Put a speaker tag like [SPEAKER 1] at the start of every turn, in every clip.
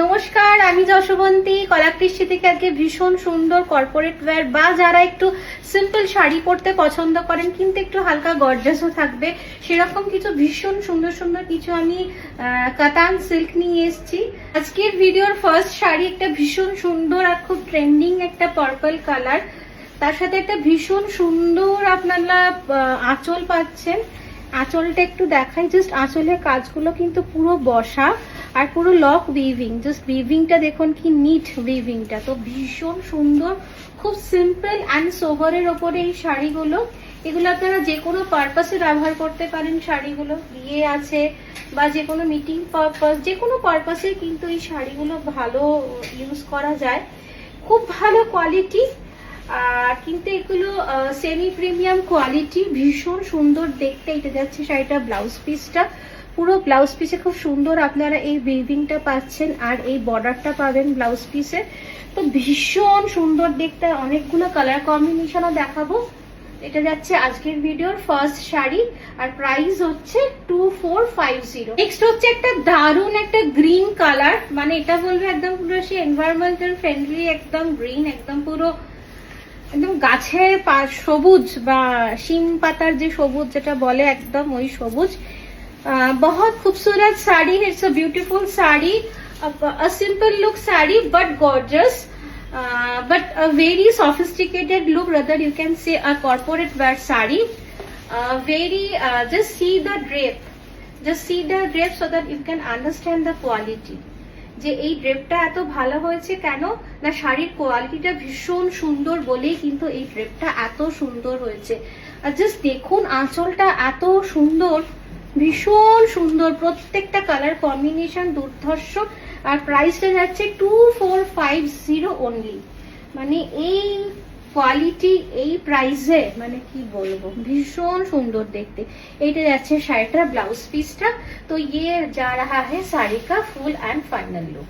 [SPEAKER 1] নমস্কার, আমি যশবন্তী কলাকৃষ্টি থেকে। আজকে ভীষণ সুন্দর কর্পোরেট ওয়্যার বা যারা একটু সিম্পল শাড়ি পরতে পছন্দ করেন কিন্তু একটু হালকা গর্জাসও থাকবে সেরকম কিছু ভীষণ সুন্দর সুন্দর কিছু আমি কাতান সিল্ক নিয়ে এসেছি। আজকের ভিডিওর ফার্স্ট শাড়ি একটা ভীষণ সুন্দর আর খুব ট্রেন্ডিং একটা পার্পল কালার, তার সাথে একটা ভীষণ সুন্দর আপনারা আঁচল পাচ্ছেন। আঁচলটা একটু দেখাই, জাস্ট আঁচলের কাজগুলো কিন্তু পুরো বসা আর পুরো লক উইভিং। জাস্ট উইভিংটা দেখুন কি নিট উইভিংটা, তো ভীষণ সুন্দর, খুব সিম্পল অ্যান্ড সোভারের ওপরে এই শাড়িগুলো। এগুলো আপনারা যে কোনো পারপাসে ব্যবহার করতে পারেন। শাড়িগুলো বিয়ে আছে বা যে কোনো মিটিং পারপাস, যে কোনো পারপাসে কিন্তু এই শাড়িগুলো ভালো ইউজ করা যায়। খুব ভালো কোয়ালিটি, কিন্তু এগুলো সেমি প্রিমিয়াম কোয়ালিটি, ভীষণ সুন্দর দেখতে। এটা যাচ্ছে শাড়িটা ব্লাউজ পিসটা, পুরো ব্লাউজ পিসে খুব সুন্দর আপনারা এই উইভিংটা পাচ্ছেন আর এই বর্ডারটা পাবেন ব্লাউজ পিসে, তো ভীষণ সুন্দর দেখতে। অনেকগুলো কালার কম্বিনেশনও দেখাবো। এটা যাচ্ছে আজকের ভিডিওর ফার্স্ট শাড়ি আর প্রাইস হচ্ছে 2450। নেক্সট হচ্ছে একটা দারুণ একটা গ্রিন কালার, মানে এটা বলবে একদম পুরো সে এনভায়রনমেন্টাল ফ্রেন্ডলি একদম গ্রিন, একদম পুরো একদম গাছের সবুজ বা শিম পাতার যে সবুজ যেটা বলে একদম ওই সবুজ। बहुत खूबसूरत sari, it's a beautiful sari, a simple look sari but gorgeous, but a very sophisticated look, rather you can say a corporate wear sari. Just see the drape so that you can understand the quality. যে এই ড্রেপটা এত ভালো হয়েছে কেন না, শাড়ির কোয়ালিটিটা ভীষণ সুন্দর বলেই কিন্তু এই ড্রেপটা এত সুন্দর হয়েছে। আর জাস্ট দেখুন আঁচলটা এত সুন্দর, ভীষণ সুন্দর, প্রত্যেকটা কালার কম্বিনেশন দুর্ধর্ষ। আর প্রাইসটা যাচ্ছে 2450 অনলি। মানে এই কোয়ালিটি এই প্রাইসে মানে কি বলবো, ভীষণ সুন্দর দেখতে। এইটা যাচ্ছে শাড়িটার ব্লাউজ পিসটা। তো ইয়ে যা রাহা है শাড়ি কা full and final look.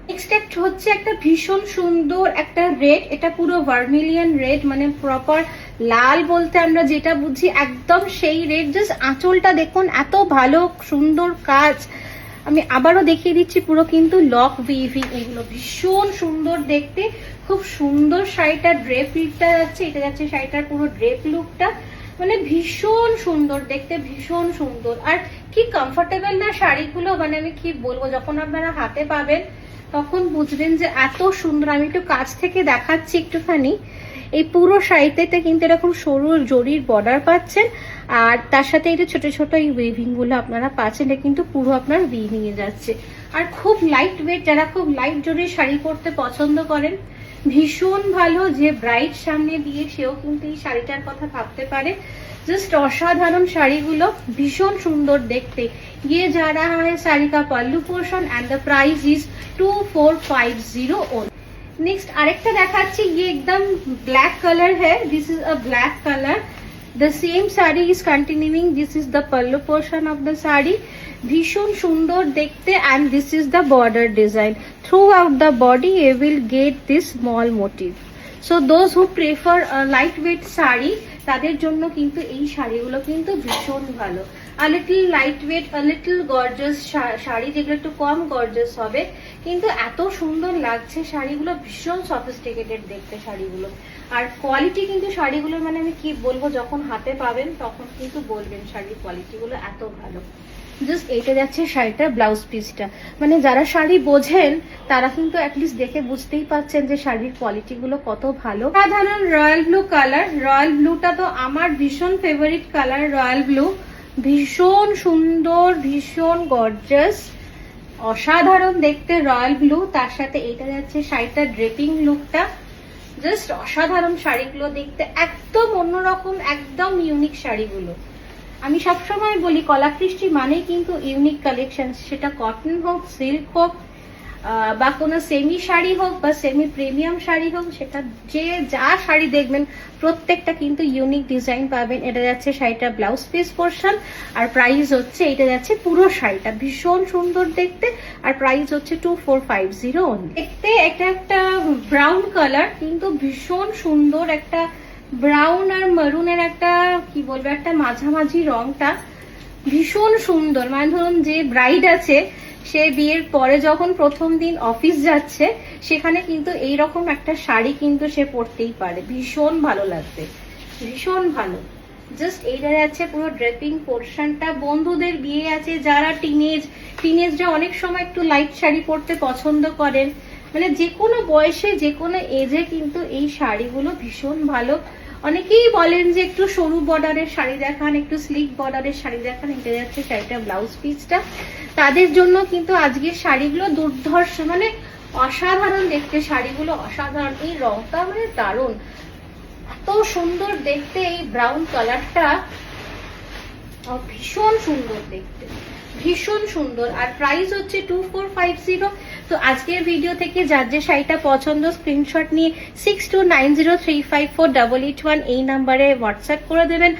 [SPEAKER 1] Next হচ্ছে একটা ভীষণ সুন্দর একটা রেড, এটা পুরো ভার্মিলিয়ন রেড, মানে প্রপার লাল বলতে আমরা যেটা বুঝি একদম সেই রেড। জাস্ট আঁচলটা দেখুন এত ভালো সুন্দর কাজ। আমি আবারও দেখিয়ে দিচ্ছি, পুরো কিন্তু লক উইভিং, এগুলো ভীষণ সুন্দর দেখতে, খুব সুন্দর। শাড়িটার ড্রেপ লুকটা যাচ্ছে, এটা যাচ্ছে শাড়িটার পুরো ড্রেপ লুকটা, মানে ভীষণ সুন্দর দেখতে, ভীষণ সুন্দর। আর কি কমফোর্টেবল না শাড়িগুলো, মানে আমি কি বলবো, যখন আপনারা হাতে পাবেন তখন বুঝবেন যে এত সুন্দর। আমি একটু কাছ থেকে দেখাচ্ছি একটুখানি। এই পুরো শাড়িতে কিন্তু এরকম সরু জরির বর্ডার পাচ্ছেন আর তার সাথে এই ছোট ছোট এই উইভিং গুলো আপনারা পাচ্ছেন। এটা কিন্তু পুরো আপনার উইভিং এ যাচ্ছে আর খুব লাইট ওয়েট। যারা খুব লাইট জরির শাড়ি পরতে পছন্দ করেন ভীষণ ভালো, যে ব্রাইট সামনে দিয়ে সেও কিন্তু এই শাড়িটার কথা ভাবতে পারে। জাস্ট অসাধারণ শাড়িগুলো, ভীষণ সুন্দর দেখতে। ये जा रहा है साड़ी का pallu portion and the price is 2450 only. Next आरेकटा देखाচ্ছি, ये एकदम ब्लैक कलर है, this is a black colour. The same sari is continuing, this is the pallu portion of the sari, ভীষণ সুন্দর দেখতে and this is the border design. Throughout the body you will get this small motif. So those who prefer a lightweight sari তাদের জন্য কিন্তু এই শাড়িগুলো কিন্তু ভীষণ ভালো। a little lightweight, a little gorgeous sari, যেগুলো একটু কম গর্জাস হবে কিন্তু এত সুন্দর লাগছে শাড়িগুলো, ভীষণ সফিস্টিকেটেড দেখতে শাড়িগুলো। আর কোয়ালিটি কিন্তু শাড়িগুলোর মানে আমি কি বলবো, যখন হাতে পাবেন তখন কিন্তু বলবেন শাড়ির কোয়ালিটিগুলো এত ভালো। জাস্ট এইটা যাচ্ছে শাড়িটার ব্লাউজ পিসটা, মানে যারা শাড়ি বোঝেন তারা কিন্তু অ্যাটলিস্ট দেখে বুঝতেই পাচ্ছেন যে শাড়ির কোয়ালিটিগুলো কত ভালো। সাধারণ রয়্যাল ব্লু কালার, রয়্যাল ব্লুটা তো আমার ভীষণ ফেভারিট কালার। রয়্যাল ব্লু ভীষণ সুন্দর, ভীষণ গর্জাস, অসাধারণ দেখতে রয়্যাল ব্লু। তার সাথে এটা যাচ্ছে শাড়িটার ড্রেপিং লুকটা, জাস্ট অসাধারণ শাড়িগুলো দেখতে, একদম অন্যরকম, একদম ইউনিক শাড়িগুলো। আমি সবসময় বলি কলাকৃষ্টি মানেই কিন্তু ইউনিক কালেকশন, সেটা কটন হোক, সিল্ক হোক বা কোনো সেমি শাড়ি হোক বা সেমি প্রিমিয়াম শাড়ি হোক, সেটা যে যা শাড়ি দেখবেন প্রত্যেকটা কিন্তু ইউনিক ডিজাইন পাবেন। এটা যাচ্ছে শাড়িটা ব্লাউজ পিস পোর্শন আর প্রাইস হচ্ছে, এটা যাচ্ছে পুরো শাড়িটা ভীষণ সুন্দর দেখতে আর প্রাইস হচ্ছে 2450 অনলি। দেখতে এটা একটা ব্রাউন কালার, কিন্তু ভীষণ সুন্দর একটা ব্রাউন আর মারুনের একটা কি বলবো একটা মাঝামাঝি রংটা, ভীষণ সুন্দর। মানে ধরুন যে ব্রাইড আছে সে বিয়ের পরে যখন প্রথম দিন অফিস যাচ্ছে সেখানে কিন্তু এইরকম একটা শাড়ি কিন্তু সে পরতেই পারে, ভীষণ ভালো লাগবে, ভীষণ ভালো। জাস্ট এইটা যাচ্ছে পুরো ড্রেপিং পোর্শনটা। বন্ধুদের বিয়ে আছে, যারা টিনেজরা অনেক সময় একটু লাইট শাড়ি পরতে পছন্দ করেন, মানে যে কোনো বয়সে যে কোনো এজে কিন্তু এই শাড়িগুলো ভীষণ ভালো। অনেকেই বলেন যে একটু সরু বর্ডারের শাড়ি দেখান, একটু স্লিক বর্ডারের শাড়ি দেখান। এটা যাচ্ছে শাড়িটা ব্লাউজ পিসটা। তাদের জন্য কিন্তু আজকের শাড়িগুলো দুর্ধর্ষ, মানে অসাধারণ দেখতে, শাড়িগুলো অসাধারণ। এই রংটা মানে দারুণ, এত সুন্দর দেখতে এই ব্রাউন কালারটা, ভীষণ সুন্দর দেখতে, ভীষণ সুন্দর। আর প্রাইস হচ্ছে 2450। তো আজকের ভিডিও থেকে যার যে শাড়িটা পছন্দ স্ক্রিনশট নিয়ে 6290354881 এই নাম্বারে হোয়াটসঅ্যাপ করে দেবেন।